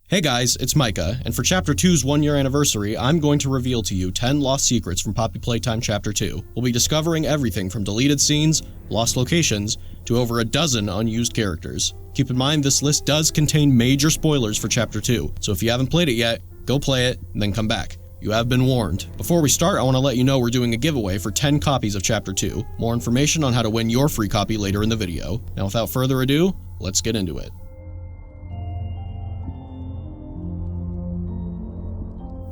Hey guys, it's Micah, and for Chapter 2's 1-year anniversary, I'm going to reveal to you 10 lost secrets from Poppy Playtime Chapter 2. We'll be discovering everything from deleted scenes, lost locations, to over a dozen unused characters. Keep in mind this list does contain major spoilers for Chapter 2, so if you haven't played it yet, go play it, and then come back. You have been warned. Before we start, I want to let you know we're doing a giveaway for 10 copies of Chapter 2. More information on how to win your free copy later in the video. Now without further ado, let's get into it.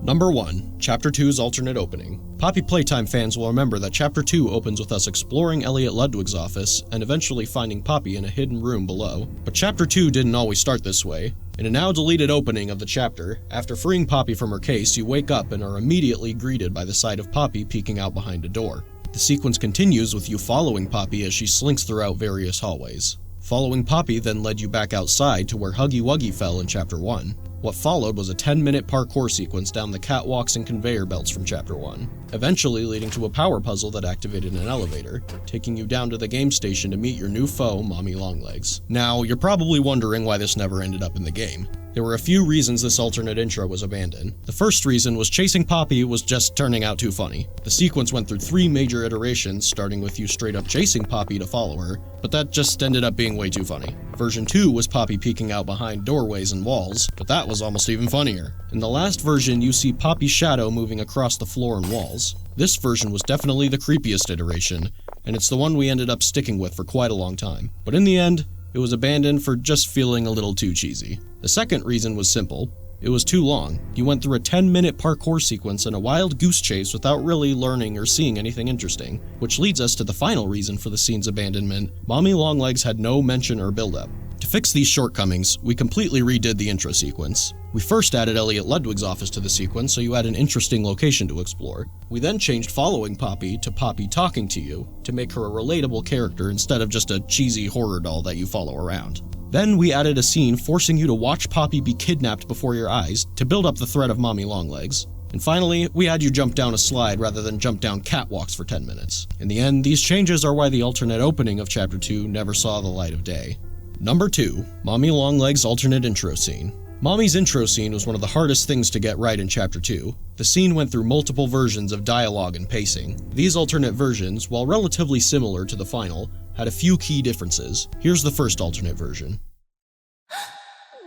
Number 1. Chapter 2's alternate opening. Poppy Playtime fans will remember that Chapter 2 opens with us exploring Elliot Ludwig's office and eventually finding Poppy in a hidden room below. But Chapter 2 didn't always start this way. In a now deleted opening of the chapter, after freeing Poppy from her case, you wake up and are immediately greeted by the sight of Poppy peeking out behind a door. The sequence continues with you following Poppy as she slinks throughout various hallways. Following Poppy then led you back outside to where Huggy Wuggy fell in Chapter 1. What followed was a 10-minute parkour sequence down the catwalks and conveyor belts from Chapter 1, eventually leading to a power puzzle that activated an elevator, taking you down to the game station to meet your new foe, Mommy Longlegs. Now, you're probably wondering why this never ended up in the game. There were a few reasons this alternate intro was abandoned. The first reason was chasing Poppy was just turning out too funny. The sequence went through 3 major iterations, starting with you straight up chasing Poppy to follow her, but that just ended up being way too funny. Version 2 was Poppy peeking out behind doorways and walls, but that was almost even funnier. In the last version, you see Poppy's shadow moving across the floor and walls. This version was definitely the creepiest iteration, and it's the one we ended up sticking with for quite a long time. But in the end, it was abandoned for just feeling a little too cheesy. The second reason was simple. It was too long. You went through a 10-minute parkour sequence and a wild goose chase without really learning or seeing anything interesting, which leads us to the final reason for the scene's abandonment. Mommy Longlegs had no mention or build-up. To fix these shortcomings, we completely redid the intro sequence. We first added Elliot Ludwig's office to the sequence so you had an interesting location to explore. We then changed following Poppy to Poppy talking to you to make her a relatable character instead of just a cheesy horror doll that you follow around. Then we added a scene forcing you to watch Poppy be kidnapped before your eyes to build up the threat of Mommy Longlegs. And finally, we had you jump down a slide rather than jump down catwalks for 10 minutes. In the end, these changes are why the alternate opening of Chapter 2 never saw the light of day. Number 2. Mommy Longlegs' alternate intro scene. Mommy's intro scene was one of the hardest things to get right in Chapter 2. The scene went through multiple versions of dialogue and pacing. These alternate versions, while relatively similar to the final, had a few key differences. Here's the first alternate version.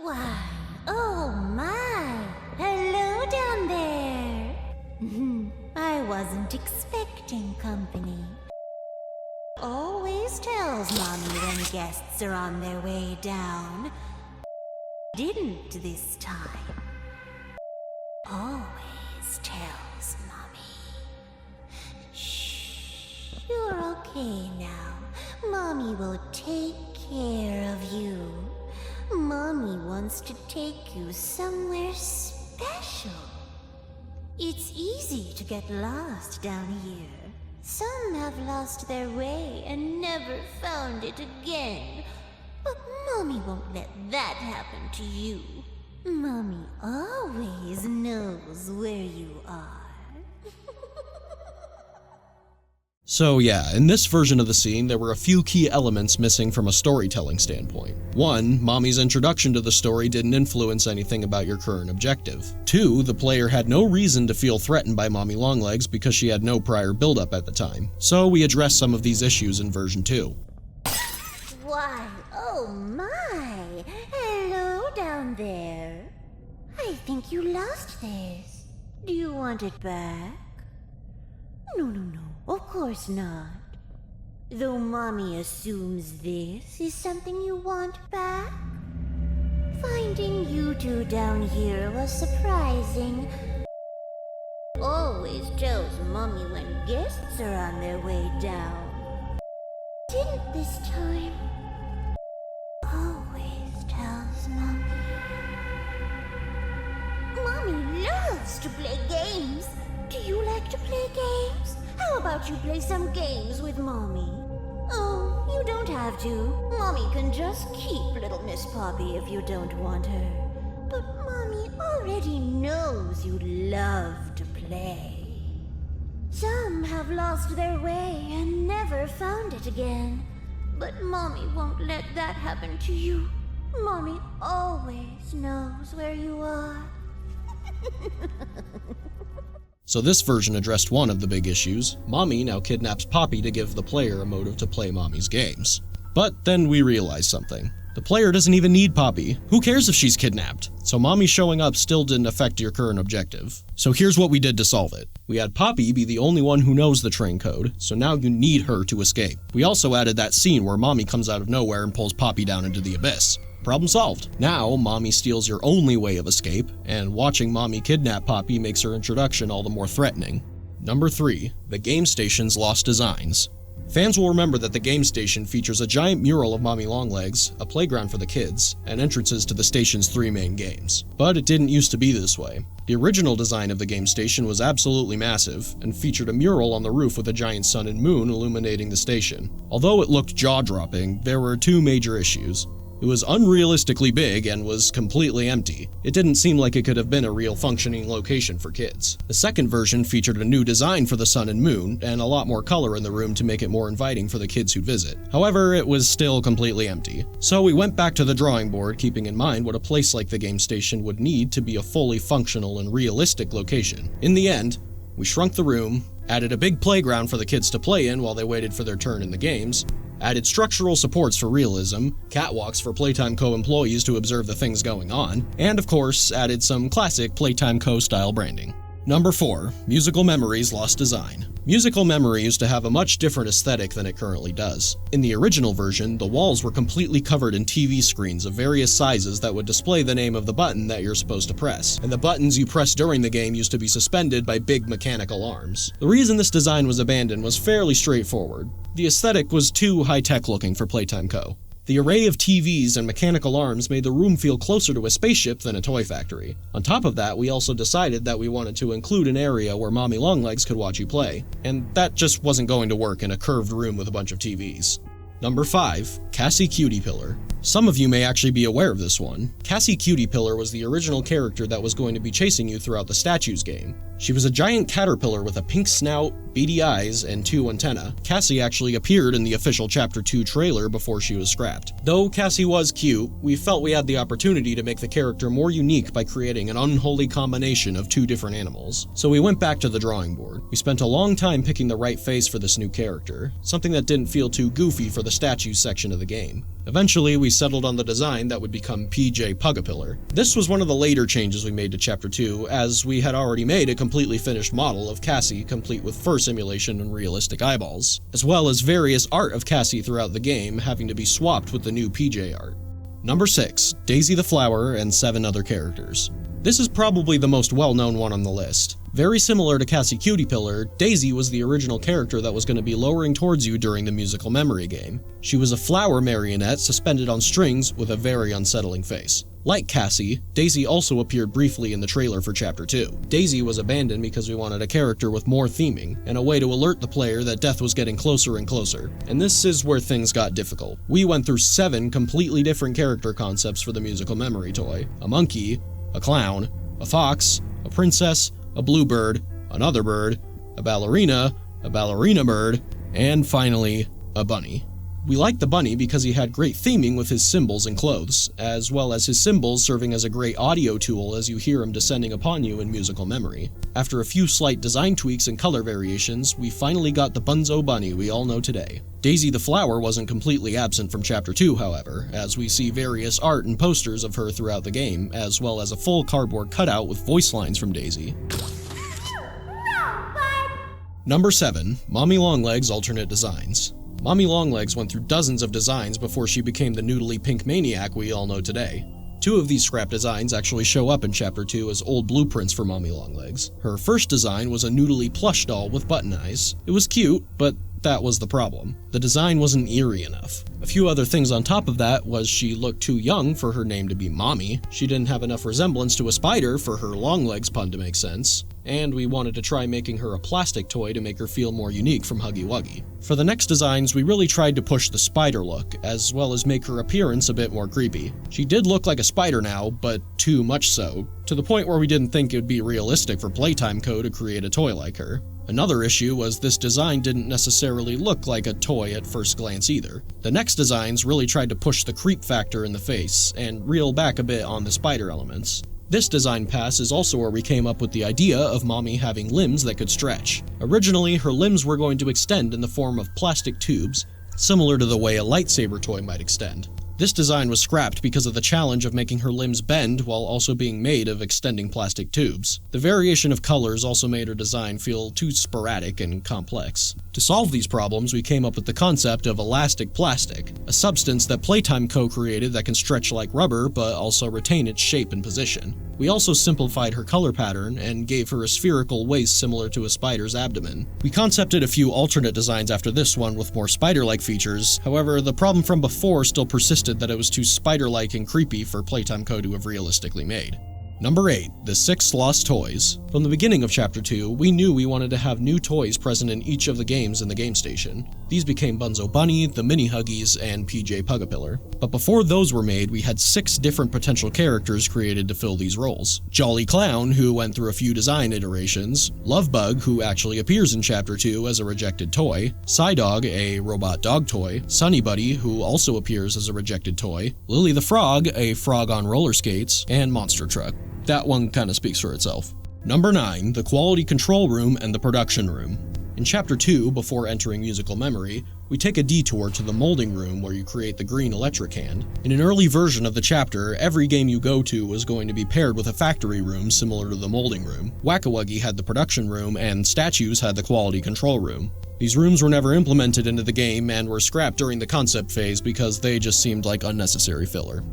Why, oh my! Hello down there! I wasn't expecting company. Always tells Mommy when guests are on their way down. Didn't this time. Always tells Mommy. Shh, you're okay now. Mommy will take care of you. Mommy wants to take you somewhere special. It's easy to get lost down here. Some have lost their way and never found it again. But Mommy won't let that happen to you. Mommy always knows where you are. So yeah, in this version of the scene, there were a few key elements missing from a storytelling standpoint. 1. Mommy's introduction to the story didn't influence anything about your current objective. 2. The player had no reason to feel threatened by Mommy Longlegs because she had no prior build-up at the time. So we addressed some of these issues in version 2. Why, oh my! Hello down there. I think you lost this. Do you want it back? No, of course not. Though Mommy assumes this is something you want back. Finding you two down here was surprising. Always tells Mommy when guests are on their way down. Didn't this time. Always tells Mommy. Mommy loves to play games. Do you like to play games? How about you play some games with Mommy? Oh, you don't have to. Mommy can just keep little Miss Poppy if you don't want her. But Mommy already knows you love to play. Some have lost their way and never found it again. But Mommy won't let that happen to you. Mommy always knows where you are. So this version addressed one of the big issues. Mommy now kidnaps Poppy to give the player a motive to play Mommy's games. But then we realized something. The player doesn't even need Poppy. Who cares if she's kidnapped? So Mommy showing up still didn't affect your current objective. So here's what we did to solve it. We had Poppy be the only one who knows the train code, so now you need her to escape. We also added that scene where Mommy comes out of nowhere and pulls Poppy down into the abyss. Problem solved. Now, Mommy steals your only way of escape, and watching Mommy kidnap Poppy makes her introduction all the more threatening. Number 3. The game station's lost designs. Fans will remember that the game station features a giant mural of Mommy Longlegs, a playground for the kids, and entrances to the station's 3 main games. But it didn't used to be this way. The original design of the game station was absolutely massive, and featured a mural on the roof with a giant sun and moon illuminating the station. Although it looked jaw-dropping, there were 2 major issues. It was unrealistically big and was completely empty. It didn't seem like it could have been a real functioning location for kids. The second version featured a new design for the sun and moon, and a lot more color in the room to make it more inviting for the kids who'd visit. However, it was still completely empty. So we went back to the drawing board, keeping in mind what a place like the game station would need to be a fully functional and realistic location. In the end, we shrunk the room, added a big playground for the kids to play in while they waited for their turn in the games, added structural supports for realism, catwalks for Playtime Co. employees to observe the things going on, and of course, added some classic Playtime Co. style branding. Number 4. Musical Memory's lost design. Musical Memory used to have a much different aesthetic than it currently does. In the original version, the walls were completely covered in TV screens of various sizes that would display the name of the button that you're supposed to press, and the buttons you press during the game used to be suspended by big mechanical arms. The reason this design was abandoned was fairly straightforward. The aesthetic was too high-tech looking for Playtime Co. The array of TVs and mechanical arms made the room feel closer to a spaceship than a toy factory. On top of that, we also decided that we wanted to include an area where Mommy Longlegs could watch you play, and that just wasn't going to work in a curved room with a bunch of TVs. Number 5. Cassie Cutie Pillar. Some of you may actually be aware of this one. Cassie Cutie Pillar was the original character that was going to be chasing you throughout the Statues game. She was a giant caterpillar with a pink snout, beady eyes, and 2 antennae. Cassie actually appeared in the official Chapter 2 trailer before she was scrapped. Though Cassie was cute, we felt we had the opportunity to make the character more unique by creating an unholy combination of 2 different animals. So we went back to the drawing board. We spent a long time picking the right face for this new character, something that didn't feel too goofy for the Statues section of the game. Eventually, we settled on the design that would become PJ Pugapillar. This was one of the later changes we made to Chapter 2, as we had already made a completely finished model of Cassie, complete with fur simulation and realistic eyeballs, as well as various art of Cassie throughout the game having to be swapped with the new PJ art. Number 6. Daisy the Flower and 7 other characters. This is probably the most well-known one on the list. Very similar to Cassie Cutie Pillar, Daisy was the original character that was going to be lowering towards you during the Musical Memory game. She was a flower marionette suspended on strings with a very unsettling face. Like Cassie, Daisy also appeared briefly in the trailer for Chapter 2. Daisy was abandoned because we wanted a character with more theming, and a way to alert the player that death was getting closer and closer. And this is where things got difficult. We went through 7 completely different character concepts for the Musical Memory toy. A monkey, a clown, a fox, a princess, a bluebird, another bird, a ballerina bird, and finally, a bunny. We liked the bunny because he had great theming with his symbols and clothes, as well as his symbols serving as a great audio tool as you hear him descending upon you in Musical Memory. After a few slight design tweaks and color variations, we finally got the Bunzo bunny we all know today. Daisy the Flower wasn't completely absent from Chapter 2, however, as we see various art and posters of her throughout the game, as well as a full cardboard cutout with voice lines from Daisy. Number 7. Mommy Longlegs alternate designs. Mommy Longlegs went through dozens of designs before she became the noodly pink maniac we all know today. 2 of these scrap designs actually show up in Chapter 2 as old blueprints for Mommy Longlegs. Her first design was a noodly plush doll with button eyes. It was cute, but that was the problem. The design wasn't eerie enough. A few other things on top of that was she looked too young for her name to be Mommy, she didn't have enough resemblance to a spider for her Longlegs pun to make sense, and we wanted to try making her a plastic toy to make her feel more unique from Huggy Wuggy. For the next designs, we really tried to push the spider look, as well as make her appearance a bit more creepy. She did look like a spider now, but too much so, to the point where we didn't think it would be realistic for Playtime Co. to create a toy like her. Another issue was this design didn't necessarily look like a toy at first glance either. The next designs really tried to push the creep factor in the face, and reel back a bit on the spider elements. This design pass is also where we came up with the idea of Mommy having limbs that could stretch. Originally, her limbs were going to extend in the form of plastic tubes, similar to the way a lightsaber toy might extend. This design was scrapped because of the challenge of making her limbs bend while also being made of extending plastic tubes. The variation of colors also made her design feel too sporadic and complex. To solve these problems, we came up with the concept of elastic plastic, a substance that Playtime co-created that can stretch like rubber but also retain its shape and position. We also simplified her color pattern and gave her a spherical waist similar to a spider's abdomen. We concepted a few alternate designs after this one with more spider-like features, however, the problem from before still persisted that it was too spider-like and creepy for Playtime Co. to have realistically made. Number 8. The 6 Lost Toys. From the beginning of Chapter 2, we knew we wanted to have new toys present in each of the games in the game station. These became Bunzo Bunny, the Mini Huggies, and PJ Pugapillar. But before those were made, we had 6 different potential characters created to fill these roles. Jolly Clown, who went through a few design iterations, Lovebug, who actually appears in Chapter 2 as a rejected toy, Psydog, a robot dog toy, Sunny Buddy, who also appears as a rejected toy, Lily the Frog, a frog on roller skates, and Monster Truck. That one kinda speaks for itself. Number 9. The Quality Control Room and the Production Room. In Chapter 2, before entering Musical Memory, we take a detour to the molding room where you create the green electric hand. In an early version of the chapter, every game you go to was going to be paired with a factory room similar to the molding room. Whack-A-Wuggy had the production room, and Statues had the quality control room. These rooms were never implemented into the game and were scrapped during the concept phase because they just seemed like unnecessary filler.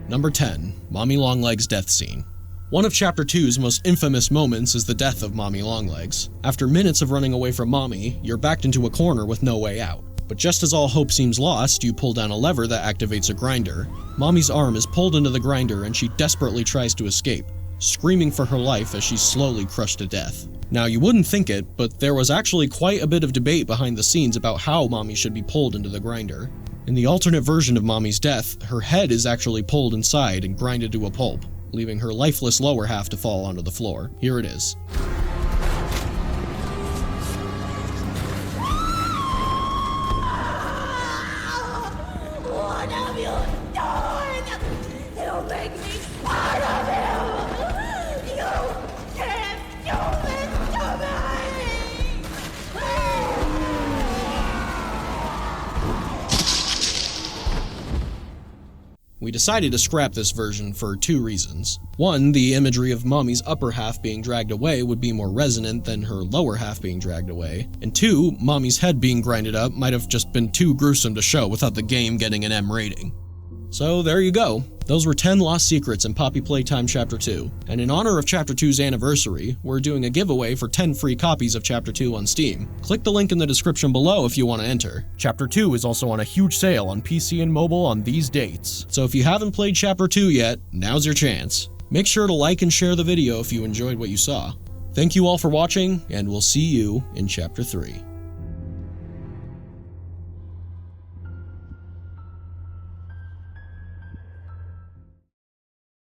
Number 10. Mommy Longlegs' Death Scene. One of Chapter 2's most infamous moments is the death of Mommy Longlegs. After minutes of running away from Mommy, you're backed into a corner with no way out. But just as all hope seems lost, you pull down a lever that activates a grinder. Mommy's arm is pulled into the grinder and she desperately tries to escape, screaming for her life as she's slowly crushed to death. Now, you wouldn't think it, but there was actually quite a bit of debate behind the scenes about how Mommy should be pulled into the grinder. In the alternate version of Mommy's death, her head is actually pulled inside and grinded to a pulp, leaving her lifeless lower half to fall onto the floor. Here it is. What have you done? You make me part of you! You can't do this to me! We decided to scrap this version for 2 reasons. One, the imagery of Mommy's upper half being dragged away would be more resonant than her lower half being dragged away. And 2, Mommy's head being grinded up might have just been too gruesome to show without the game getting an M rating. So there you go. Those were 10 lost secrets in Poppy Playtime Chapter 2. And in honor of Chapter 2's anniversary, we're doing a giveaway for 10 free copies of Chapter 2 on Steam. Click the link in the description below if you want to enter. Chapter 2 is also on a huge sale on PC and mobile on these dates. So if you haven't played Chapter 2 yet, now's your chance. Make sure to like and share the video if you enjoyed what you saw. Thank you all for watching, and we'll see you in Chapter 3.